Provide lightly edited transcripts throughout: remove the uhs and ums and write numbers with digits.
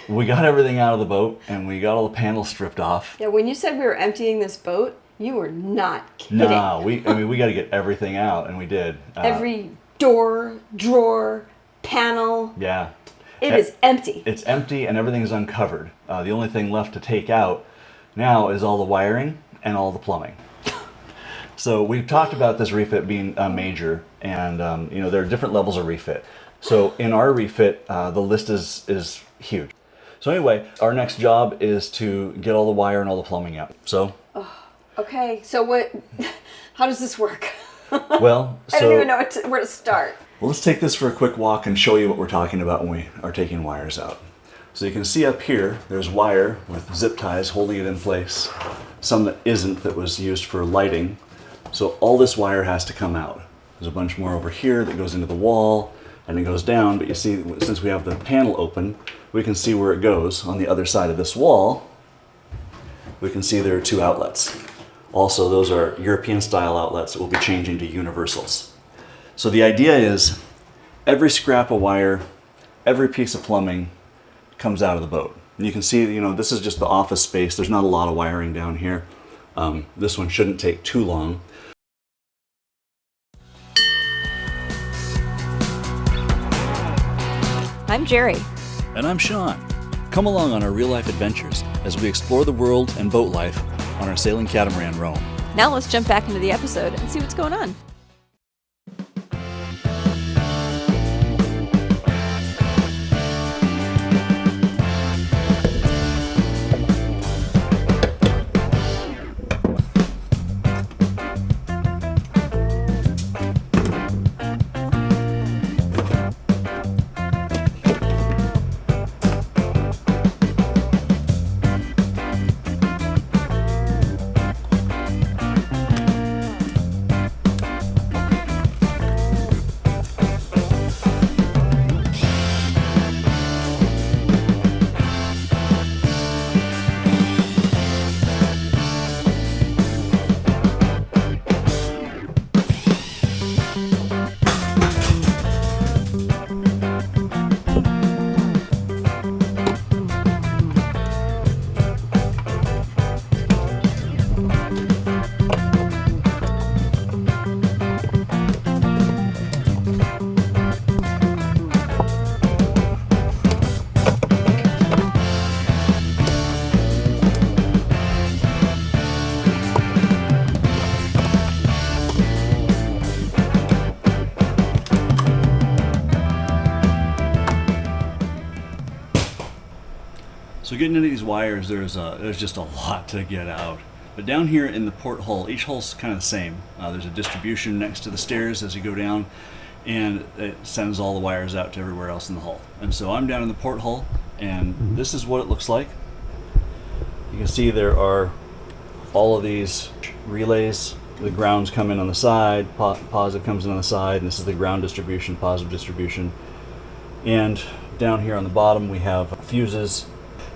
we got everything out of the boat and we got all the panels stripped off. Yeah, when you said we were emptying this boat, you were not kidding. No, we got to get everything out, and we did. Every door, drawer, panel. Yeah. It is empty. It's empty and everything's uncovered. The only thing left to take out now is all the wiring and all the plumbing. So we've talked about this refit being major, and there are different levels of refit. So in our refit, the list is huge. So anyway, our next job is to get all the wire and all the plumbing out. So. Okay, so how does this work? Well, I don't even know where to start. Well, let's take this for a quick walk and show you what we're talking about when we are taking wires out. So you can see up here, there's wire with zip ties holding it in place. Some that isn't, that was used for lighting. So all this wire has to come out. There's a bunch more over here that goes into the wall and it goes down, but you see, since we have the panel open, we can see where it goes. On the other side of this wall, we can see there are 2 outlets. Also, those are European style outlets that will be changing to universals. So the idea is every scrap of wire, every piece of plumbing comes out of the boat. And you can see, this is just the office space. There's not a lot of wiring down here. This one shouldn't take too long. I'm Jerry. And I'm Sean. Come along on our real-life adventures as we explore the world and boat life on our sailing catamaran Rome. Now let's jump back into the episode and see what's going on. So getting into these wires, there's just a lot to get out. But down here in the port hull, each hull's kind of the same. There's a distribution next to the stairs as you go down, and it sends all the wires out to everywhere else in the hull. And so I'm down in the port hull, and this is what it looks like. You can see there are all of these relays. The grounds come in on the side, positive comes in on the side, and this is the ground distribution, positive distribution. And down here on the bottom we have fuses.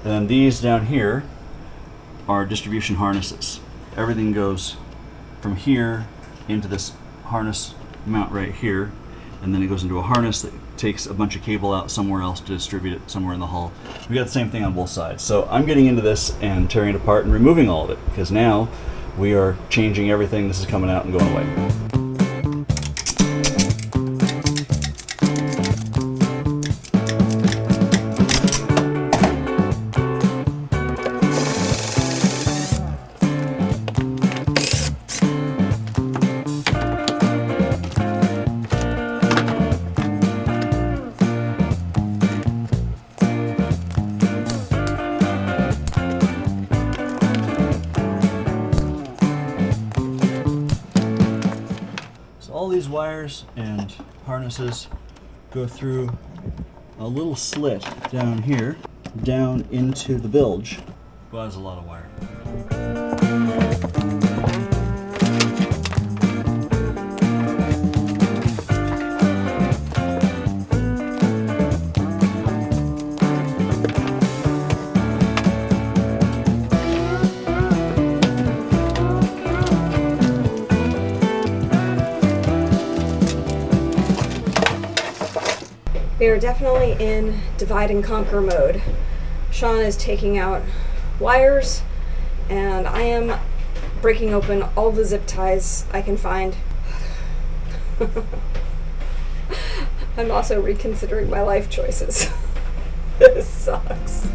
And then these down here are distribution harnesses. Everything goes from here into this harness mount right here, and then it goes into a harness that takes a bunch of cable out somewhere else to distribute it somewhere in the hull. We got the same thing on both sides. So I'm getting into this and tearing it apart and removing all of it, because now we are changing everything. This is coming out and going away. All these wires and harnesses go through a little slit down here, down into the bilge. Well, that's a lot of wire. We are definitely in divide and conquer mode. Shawn is taking out wires, and I am breaking open all the zip ties I can find. I'm also reconsidering my life choices. This sucks.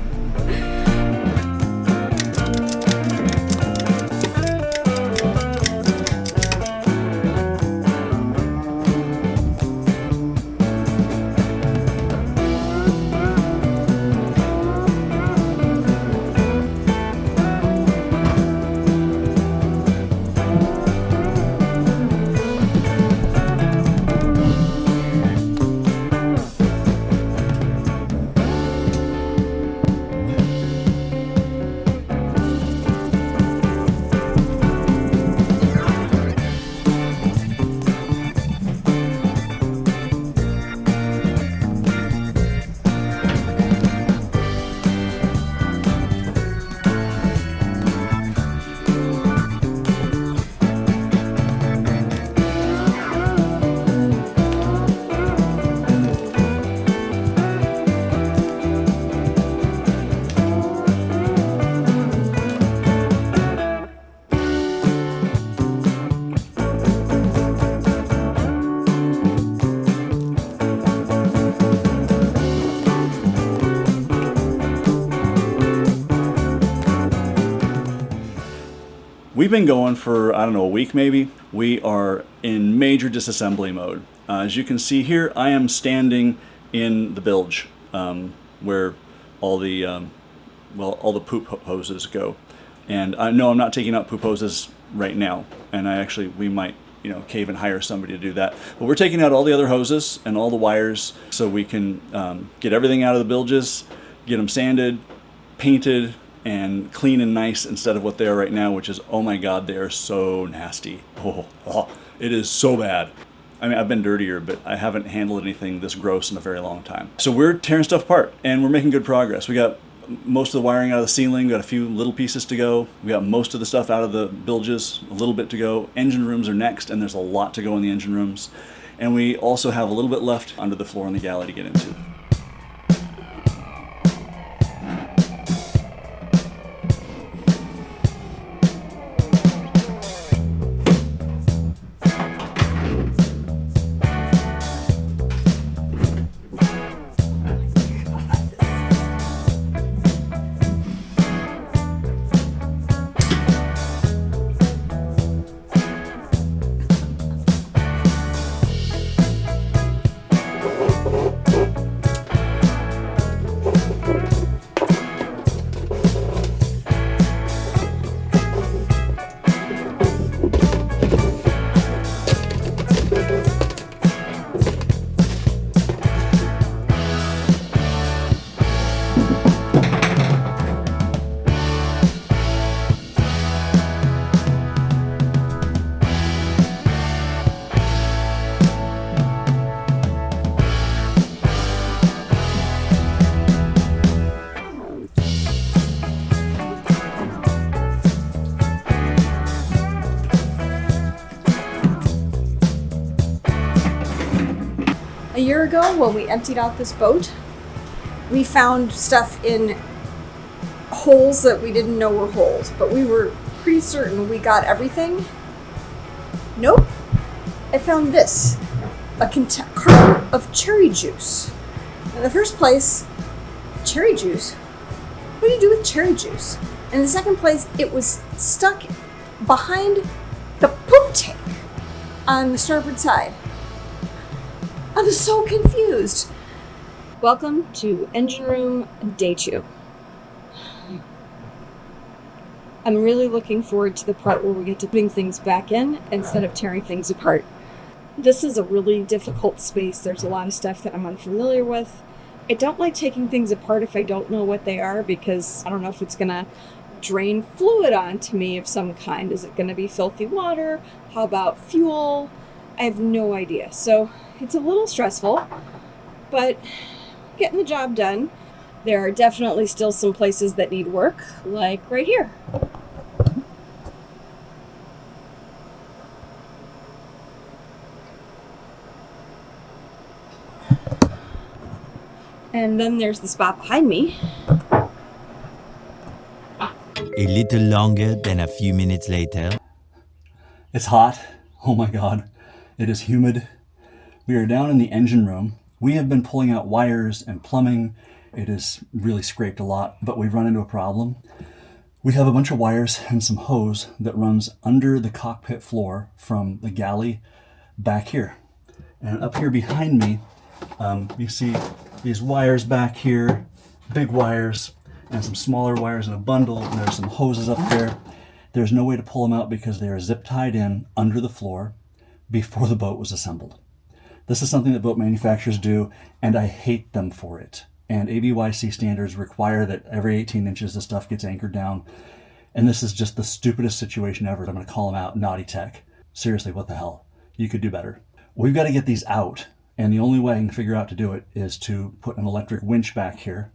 We've been going for, I don't know, a week maybe. We are in major disassembly mode. As you can see here, I am standing in the bilge where all the all the poop hoses go. And I know I'm not taking out poop hoses right now, and we might cave and hire somebody to do that. But we're taking out all the other hoses and all the wires so we can get everything out of the bilges, get them sanded, painted, and clean and nice instead of what they are right now, which is, oh my god, they are so nasty. Oh, it is so bad. I mean, I've been dirtier, but I haven't handled anything this gross in a very long time. So we're tearing stuff apart, and we're making good progress. We got most of the wiring out of the ceiling, got a few little pieces to go. We got most of the stuff out of the bilges, a little bit to go. Engine rooms are next, and there's a lot to go in the engine rooms. And we also have a little bit left under the floor in the galley to get into. A year ago, when we emptied out this boat, we found stuff in holes that we didn't know were holes, but we were pretty certain we got everything. Nope. I found this, a carton of cherry juice. In the first place, cherry juice? What do you do with cherry juice? In the second place, it was stuck behind the poop tank on the starboard side. I was so confused. Welcome to Engine Room Day 2. I'm really looking forward to the part where we get to putting things back in instead of tearing things apart. This is a really difficult space. There's a lot of stuff that I'm unfamiliar with. I don't like taking things apart if I don't know what they are, because I don't know if it's going to drain fluid onto me of some kind. Is it going to be filthy water? How about fuel? I have no idea. So it's a little stressful, but getting the job done. There are definitely still some places that need work, like right here. And then there's the spot behind me A little longer than a few minutes later. It's hot. Oh my God. It is humid. We are down in the engine room. We have been pulling out wires and plumbing. It has really scraped a lot, but we've run into a problem. We have a bunch of wires and some hose that runs under the cockpit floor from the galley back here. And up here behind me, you see these wires back here, big wires, and some smaller wires in a bundle, and there's some hoses up there. There's no way to pull them out because they are zip tied in under the floor before the boat was assembled. This is something that boat manufacturers do, and I hate them for it. And ABYC standards require that every 18 inches the stuff gets anchored down. And this is just the stupidest situation ever. I'm going to call them out, Naughty Tech. Seriously, what the hell? You could do better. We've got to get these out. And the only way I can figure out to do it is to put an electric winch back here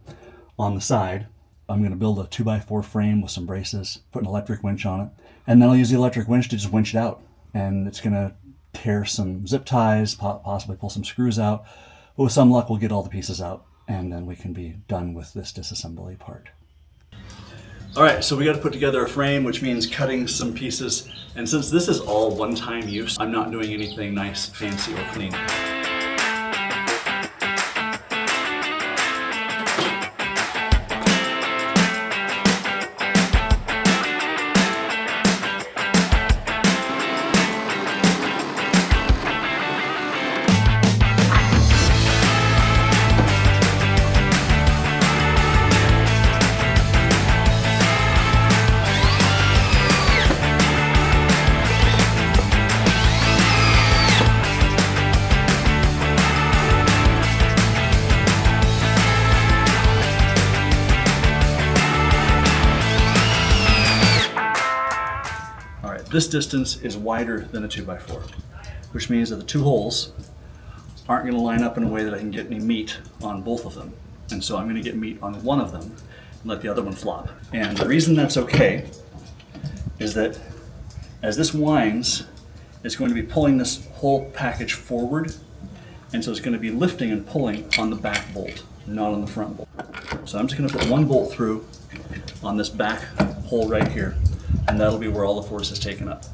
on the side. I'm going to build a 2x4 frame with some braces, put an electric winch on it. And then I'll use the electric winch to just winch it out. And it's going to tear some zip ties, possibly pull some screws out. But with some luck, we'll get all the pieces out. And then we can be done with this disassembly part. All right, so we got to put together a frame, which means cutting some pieces. And since this is all one-time use, I'm not doing anything nice, fancy, or clean. This distance is wider than a 2x4, which means that the two holes aren't going to line up in a way that I can get any meat on both of them. And so I'm going to get meat on one of them and let the other one flop. And the reason that's okay is that as this winds, it's going to be pulling this whole package forward. And so it's going to be lifting and pulling on the back bolt, not on the front bolt. So I'm just going to put one bolt through on this back hole right here. And that'll be where all the force is taken up.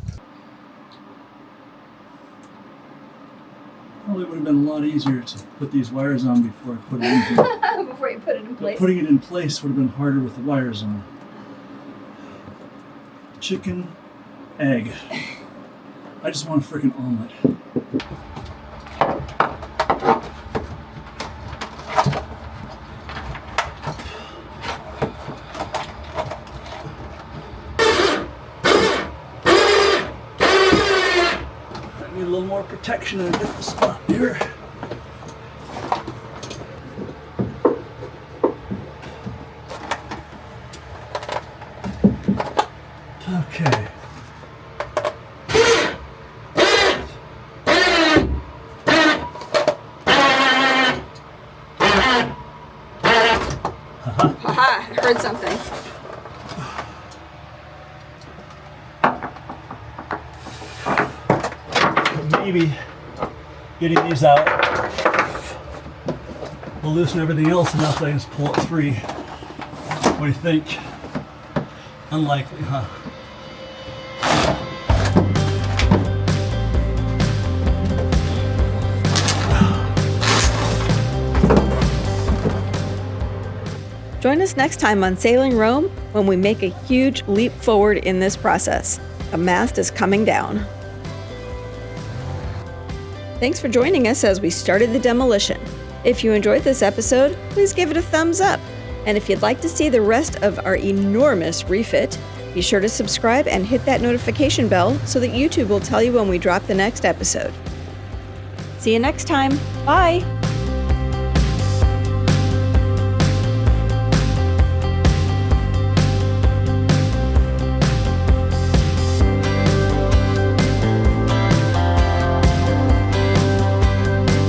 Probably would have been a lot easier to put these wires on before I put it in here. Before you put it in place. But putting it in place would have been harder with the wires on. Chicken, egg. I just want a freaking omelet. A little more protection in a different spot here. Okay. Haha, I heard something. Maybe getting these out will loosen everything else enough that I can just pull it free. What do you think? Unlikely, huh? Join us next time on Sailing Rome when we make a huge leap forward in this process. A mast is coming down. Thanks for joining us as we started the demolition. If you enjoyed this episode, please give it a thumbs up. And if you'd like to see the rest of our enormous refit, be sure to subscribe and hit that notification bell so that YouTube will tell you when we drop the next episode. See you next time. Bye!